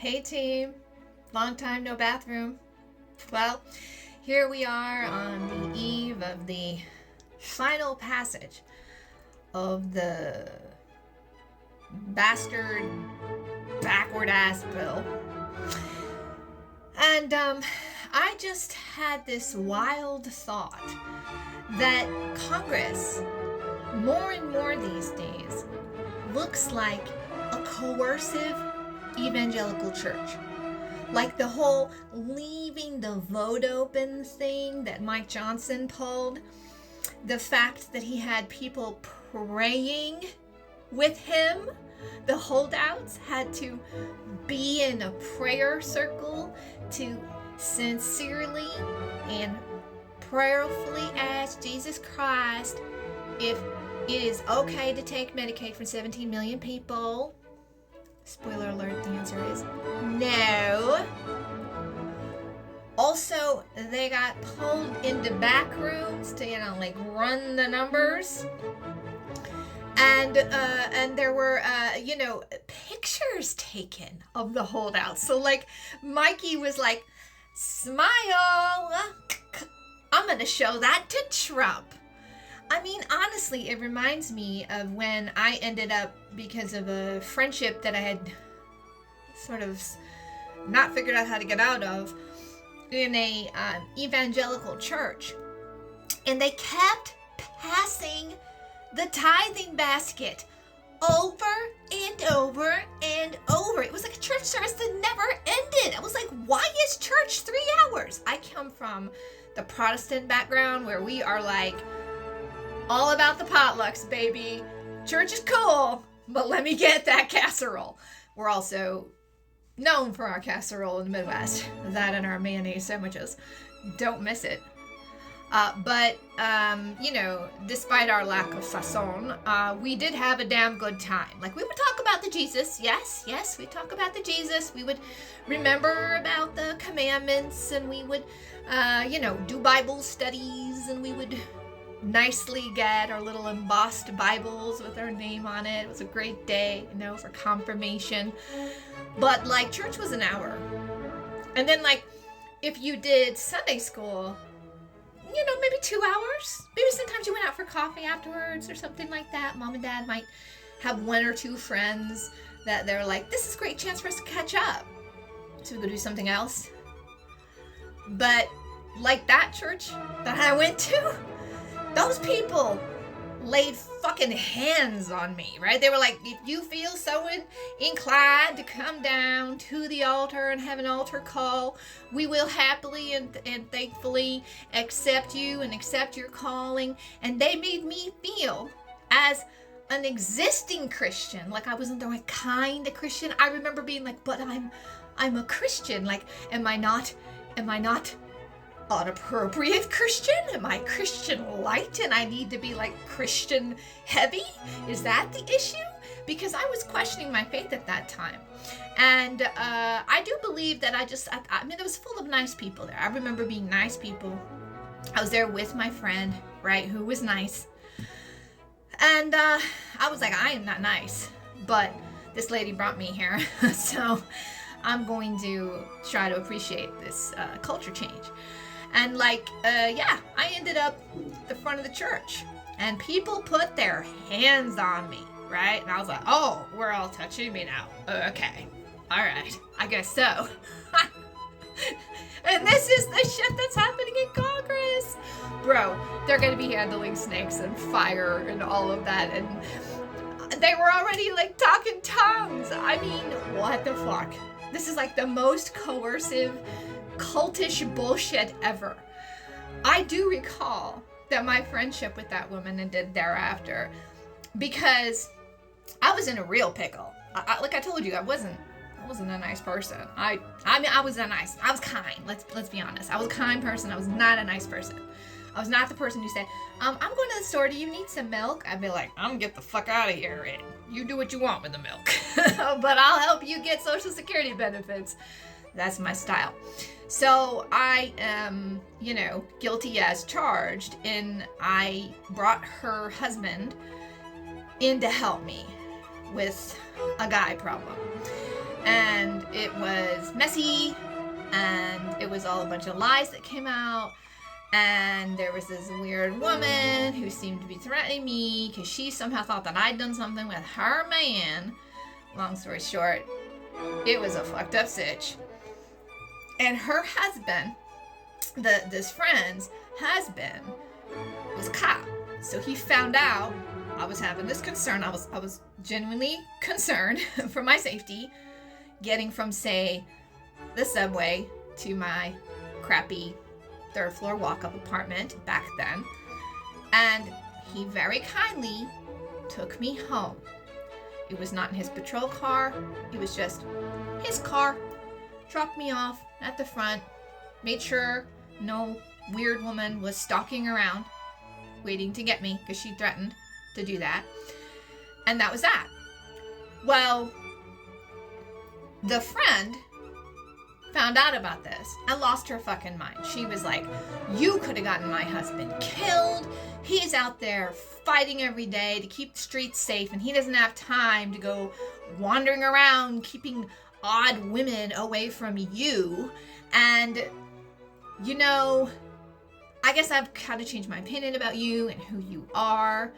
Hey team, long time no bathroom. Well, here we are on the eve of the final passage of the bastard backward ass bill. And I just had this wild thought that Congress, more and more these days, looks like a coercive evangelical church. Like the whole leaving the vote open thing that Mike Johnson pulled, the fact that he had people praying with him, the holdouts had to be in a prayer circle to sincerely and prayerfully ask Jesus Christ if it is okay to take Medicaid from 17 million people. Spoiler alert, the answer is no. Also, they got pulled into back rooms to, run the numbers. And there were, pictures taken of the holdouts. So, Mikey was like, smile. I'm going to show that to Trump. I mean, honestly, it reminds me of when I ended up, because of a friendship that I had sort of not figured out how to get out of, in a evangelical church. And they kept passing the tithing basket over and over and over. It was like a church service that never ended. I was like, why is church 3 hours? I come from the Protestant background where we are like, all about the potlucks, baby. Church is cool, but let me get that casserole. We're also known for our casserole in the Midwest. That and our mayonnaise sandwiches. Don't miss it. But despite our lack of façon, we did have a damn good time. Like, we would talk about the Jesus. Yes, we talk about the Jesus. We would remember about the commandments, and we would, do Bible studies, and we would nicely get our little embossed Bibles with our name on it. It was a great day, for confirmation. But, church was an hour. And then, if you did Sunday school, maybe 2 hours. Maybe sometimes you went out for coffee afterwards or something like that. Mom and Dad might have one or two friends that they're like, this is a great chance for us to catch up. So we go do something else. But, like that church that I went to, those people laid fucking hands on me, right? They were like, if you feel so inclined to come down to the altar and have an altar call, we will happily and thankfully accept you and accept your calling. And they made me feel as an existing Christian, like I wasn't the right kind of Christian. I remember being like, but I'm a Christian. Like, am I not an appropriate Christian? Am I Christian light and I need to be Christian heavy? Is that the issue? Because I was questioning my faith at that time. And I do believe that it was full of nice people there. I remember being nice people. I was there with my friend, right, who was nice. And I was like, I am not nice, but this lady brought me here. So I'm going to try to appreciate this culture change. And I ended up at the front of the church, and people put their hands on me, right? And I was like, oh, we're all touching me now. Okay, all right, I guess so. And this is the shit that's happening in Congress. Bro, they're gonna be handling snakes and fire and all of that, and they were already talking tongues. I mean, what the fuck? This is the most coercive, cultish bullshit ever. I do recall that my friendship with that woman ended thereafter because I was in a real pickle. Like I told you, I wasn't a nice person. I was kind. Let's be honest. I was a kind person. I was not a nice person. I was not the person who said, I'm going to the store. Do you need some milk? I'd be like, I'm gonna get the fuck out of here and you do what you want with the milk. But I'll help you get Social Security benefits. That's my style. So I am, guilty as charged, and I brought her husband in to help me with a guy problem. And it was messy, and it was all a bunch of lies that came out. And there was this weird woman who seemed to be threatening me because she somehow thought that I'd done something with her man. Long story short, it was a fucked up sitch. And her husband, this friend's husband, was a cop. So he found out I was having this concern. I was genuinely concerned for my safety, getting from, say, the subway to my crappy third floor walk-up apartment back then. And he very kindly took me home. It was not in his patrol car. It was just his car. Dropped me off at the front. Made sure no weird woman was stalking around, waiting to get me, because she threatened to do that. And that was that. Well, the friend found out about this and lost her fucking mind. She was like, you could have gotten my husband killed. He's out there fighting every day to keep the streets safe, and he doesn't have time to go wandering around keeping odd women away from you. And, you know, I guess I've kind of changed my opinion about you and who you are.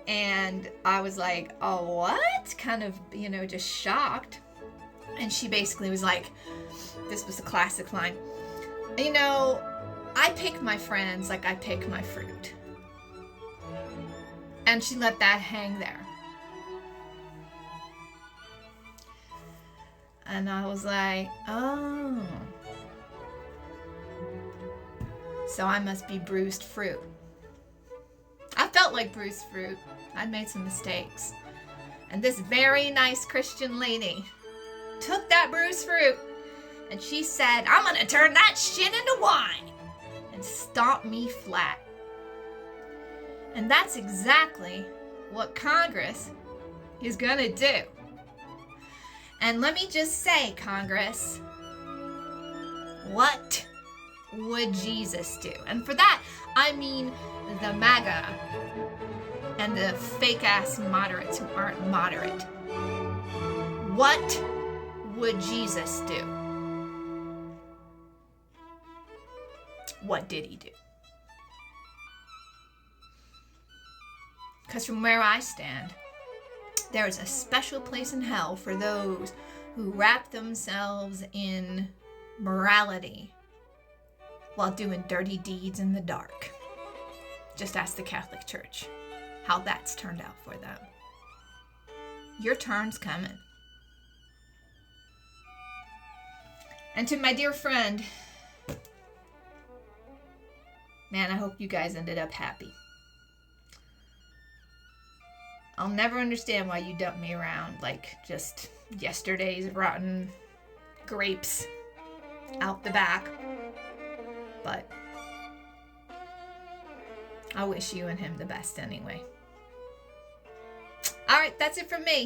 And I was like, oh, what? Kind of, you know, just shocked. And she basically was like, this was a classic line, you know, I pick my friends like I pick my fruit. And she let that hang there. And I was like, oh. So I must be bruised fruit. I felt like bruised fruit. I'd made some mistakes. And this very nice Christian lady took that bruised fruit and she said, I'm gonna turn that shit into wine, and stomp me flat. And that's exactly what Congress is gonna do. And let me just say, Congress, what would Jesus do? And for that, I mean the MAGA and the fake-ass moderates who aren't moderate. What would Jesus do? What did he do? Because from where I stand, there is a special place in hell for those who wrap themselves in morality while doing dirty deeds in the dark. Just ask the Catholic Church how that's turned out for them. Your turn's coming. And to my dear friend, man, I hope you guys ended up happy. I'll never understand why you dumped me around like just yesterday's rotten grapes out the back. But I wish you and him the best anyway. All right, that's it from me.